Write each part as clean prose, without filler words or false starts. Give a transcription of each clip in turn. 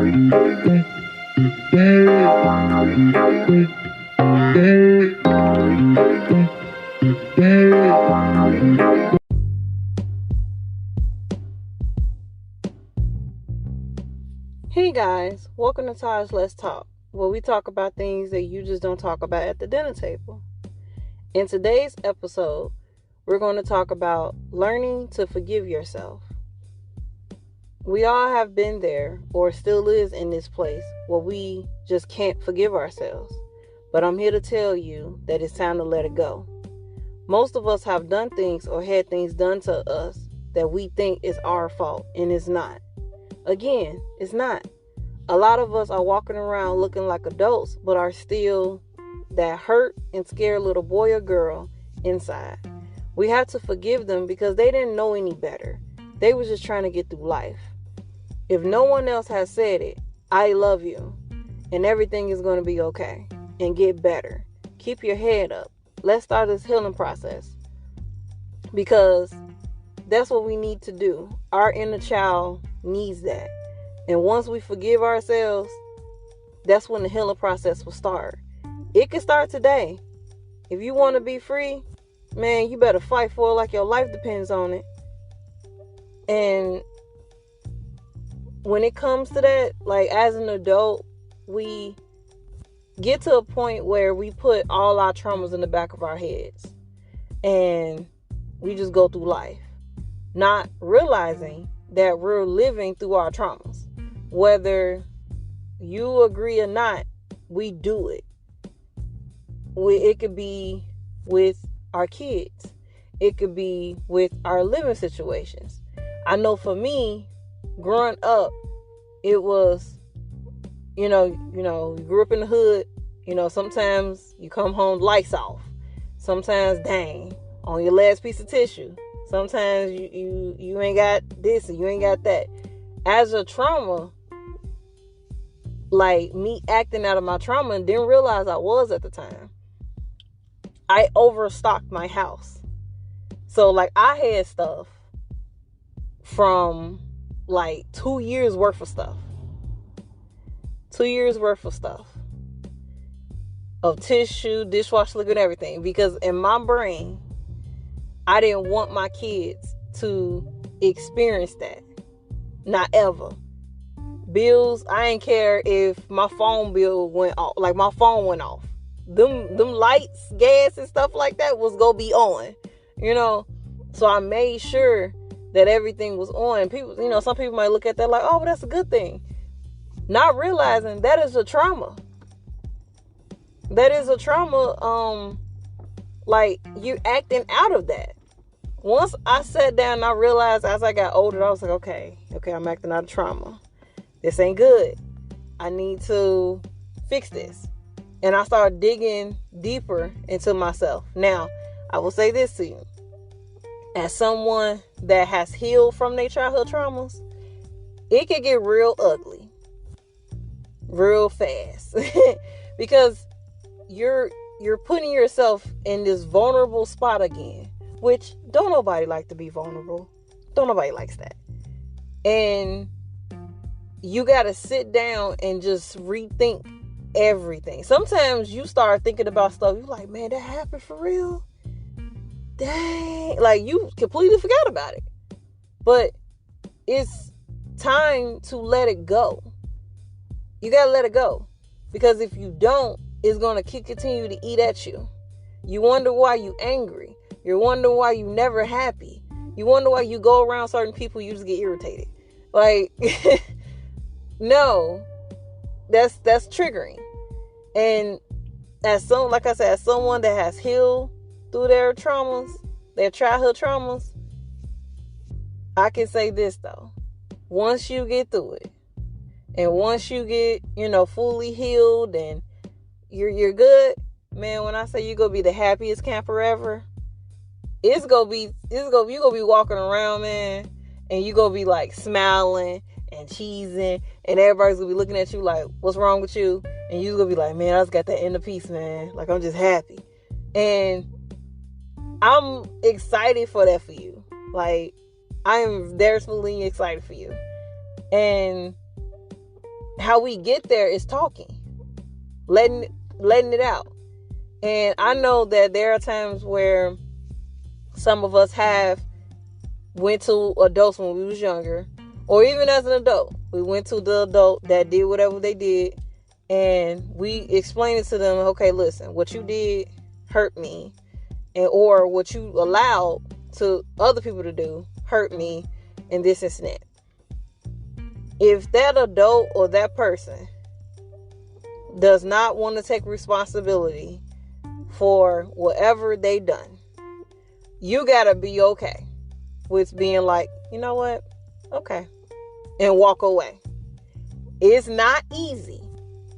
Hey guys, welcome to Taj Let's Talk, where we talk about things that you just don't talk about at the dinner table. In today's episode, we're going to talk about learning to forgive yourself. We all have been there or still is in this place where we just can't forgive ourselves. But I'm here to tell you that it's time to let it go. Most of us have done things or had things done to us that we think is our fault, and it's not. Again, it's not. A lot of us are walking around looking like adults, but are still that hurt and scared little boy or girl inside. We have to forgive them because they didn't know any better. They was just trying to get through life. If no one else has said it, I love you, and everything is going to be okay and get better. Keep your head up. Let's start this healing process, because that's what we need to do. Our inner child needs that. And once we forgive ourselves, that's when the healing process will start. It can start today. If you want to be free, man, you better fight for it like your life depends on it. And when it comes to that, like as an adult, we get to a point where we put all our traumas in the back of our heads. And we just go through life, not realizing that we're living through our traumas. Whether you agree or not, we do it. It could be with our kids. It could be with our living situations. I know for me, growing up, it was, you grew up in the hood. Sometimes you come home, lights off. Sometimes, dang, on your last piece of tissue. Sometimes you ain't got this and you ain't got that. As a trauma, like me acting out of my trauma and didn't realize I was at the time, I overstocked my house. So like I had stuff from like 2 years worth of stuff. 2 years worth of stuff. Of tissue, dishwasher liquid, everything. Because in my brain, I didn't want my kids to experience that. Not ever. Bills, I ain't care if my phone bill went off. Like my phone went off. Them lights, gas and stuff like that was gonna be on. So I made sure that everything was on. People, some people might look at that like, oh, but that's a good thing. Not realizing that is a trauma. That is a trauma. Like you're acting out of that. Once I sat down and I realized as I got older, I was like, okay, I'm acting out of trauma. This ain't good. I need to fix this. And I started digging deeper into myself. Now, I will say this to you. As someone that has healed from their childhood traumas, it can get real ugly. Real fast. Because you're putting yourself in this vulnerable spot again. Which, don't nobody like to be vulnerable. Don't nobody likes that. And you got to sit down and just rethink everything. Sometimes you start thinking about stuff. You're like, man, that happened for real? Dang. Like, you completely forgot about it. But it's time to let it go. You got to let it go. Because if you don't, it's going to continue to eat at you. You wonder why you angry. You wonder why you never happy. You wonder why you go around certain people, you just get irritated. Like, no, that's triggering. And as someone that has healed through their traumas, their childhood traumas, I can say this though. Once you get through it, and once you get, fully healed and you're good, man, when I say you're gonna be the happiest camper ever, you're gonna be walking around, man, and you're gonna be like smiling and cheesing, and everybody's gonna be looking at you like, what's wrong with you? And you're gonna be like, man, I just got that inner peace, man. Like, I'm just happy. And I'm excited for that for you. Like, I am definitely excited for you. And how we get there is talking, letting it out. And I know that there are times where some of us have went to adults when we was younger, or even as an adult, we went to the adult that did whatever they did, and we explained it to them. Okay, listen, what you did hurt me, and or what you allowed to other people to do hurt me, and this and that. If that adult or that person does not want to take responsibility for whatever they done, you gotta be okay with being like, you know what? Okay. And walk away. It's not easy.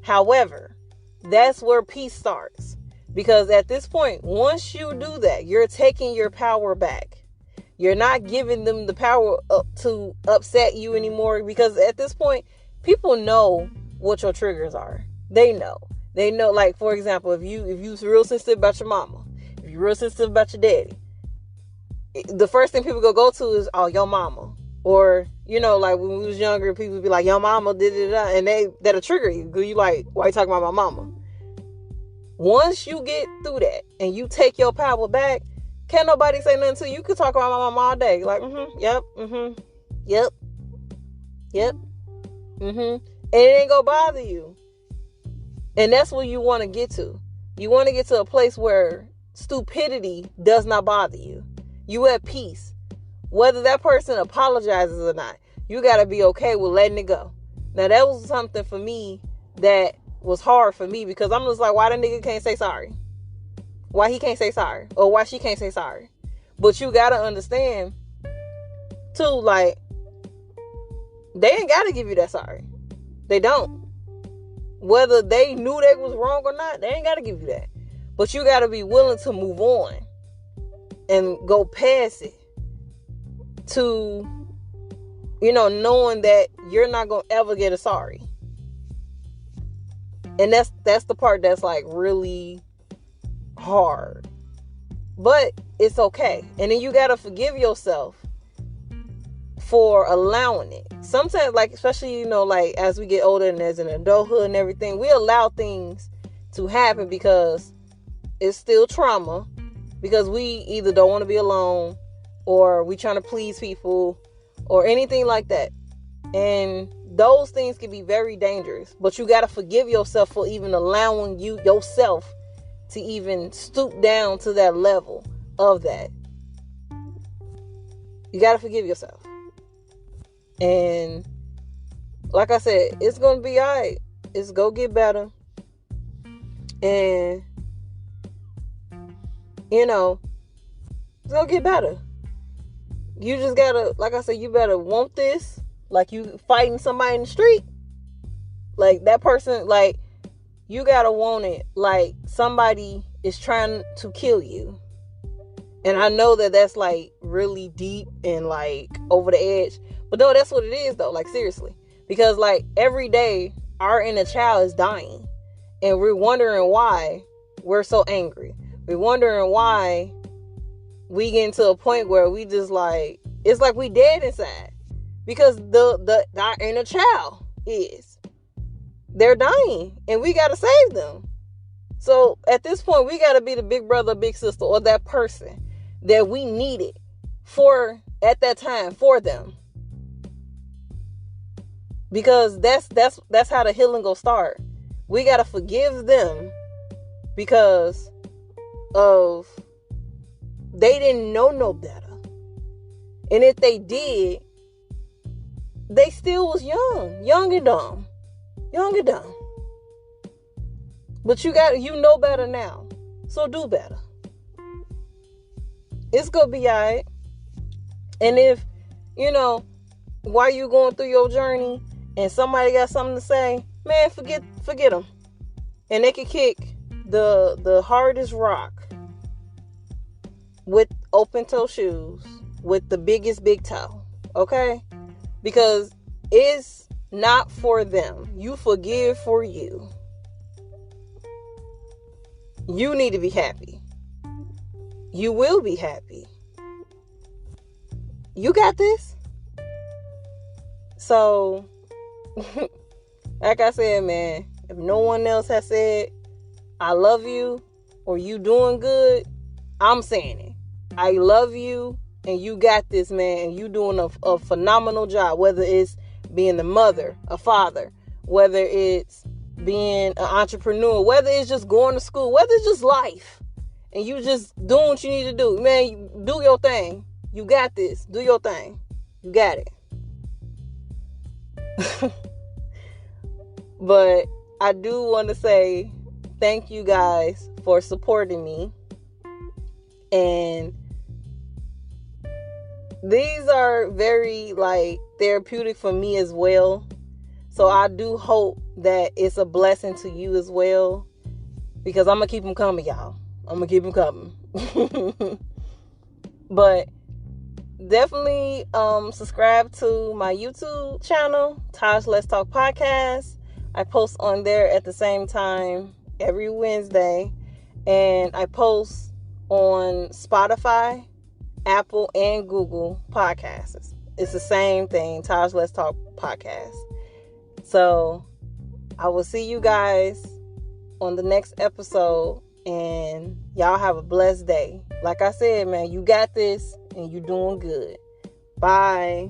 However, that's where peace starts. Because at this point, once you do that, you're taking your power back. You're not giving them the power up to upset you anymore. Because at this point, people know what your triggers are. They know. They know, like, for example, if you're real sensitive about your mama, if you're real sensitive about your daddy, the first thing people go to is, oh, your mama. Or, you know, like when we was younger, people would be like, your mama did it, and that'll trigger you. You like, why you talking about my mama? Once you get through that and you take your power back, can't nobody say nothing to you. You could talk about my mama all day. Like, yep, and it ain't gonna bother you. And that's what you want to get to. You want to get to a place where stupidity does not bother you. You at peace. Whether that person apologizes or not, you got to be okay with letting it go. Now, that was something for me that was hard for me, because I'm just like, why the nigga can't say sorry? Why he can't say sorry? Or why she can't say sorry? But you got to understand, too, like, they ain't got to give you that sorry. They don't. Whether they knew they was wrong or not, they ain't got to give you that. But you got to be willing to move on and go past it, to, you know, knowing that you're not going to ever get a sorry. And that's the part that's like really hard. But it's okay. And then you got to forgive yourself for allowing it. Sometimes, like, especially, you know, like as we get older and as an adulthood and everything, we allow things to happen because it's still trauma, because we either don't want to be alone, or we trying to please people, or anything like that. And those things can be very dangerous. But you got to forgive yourself for even allowing yourself to even stoop down to that level of that. You got to forgive yourself. And like I said, it's going to be all right. It's going to get better. And, you know, it's going to get better. You just gotta, like I said, you better want this. Like you fighting somebody in the street. Like that person, like, you gotta want it like somebody is trying to kill you. And I know that that's like really deep and like over the edge. But no, that's what it is though. Like seriously. Because like every day our inner child is dying. And we're wondering why we're so angry. We're wondering why we get to a point where we just like, it's like we dead inside. Because our inner child is. They're dying. And we got to save them. So at this point, we got to be the big brother, big sister, or that person that we needed for, at that time, for them. Because that's how the healing gonna start. We got to forgive them because of they didn't know no better. And if they did, they still was young and dumb. But you know better now. So do better. It's going to be all right. And if, you know, while you going through your journey and somebody got something to say, man, forget them. And they can kick the hardest rock with open toe shoes with the biggest big toe. Okay? Because it's not for them. You forgive for you. You need to be happy. You will be happy. You got this. So Like I said, man, if no one else has said I love you or you doing good, I'm saying it. I love you and you got this, man, and you doing a phenomenal job, whether it's being a mother, a father, whether it's being an entrepreneur, whether it's just going to school, whether it's just life, and you just doing what you need to do. Man, do your thing. You got this. Do your thing. You got it. But I do want to say thank you guys for supporting me. And these are very therapeutic for me as well. So I do hope that it's a blessing to you as well, because I'm going to keep them coming, y'all. I'm going to keep them coming. But definitely subscribe to my YouTube channel, Taj Let's Talk Podcast. I post on there at the same time every Wednesday. And I post on Spotify, Apple, and Google Podcasts. It's the same thing, Taj Let's Talk Podcast. So I will see you guys on the next episode, and y'all have a blessed day. Like I said, man, you got this and you're doing good. Bye.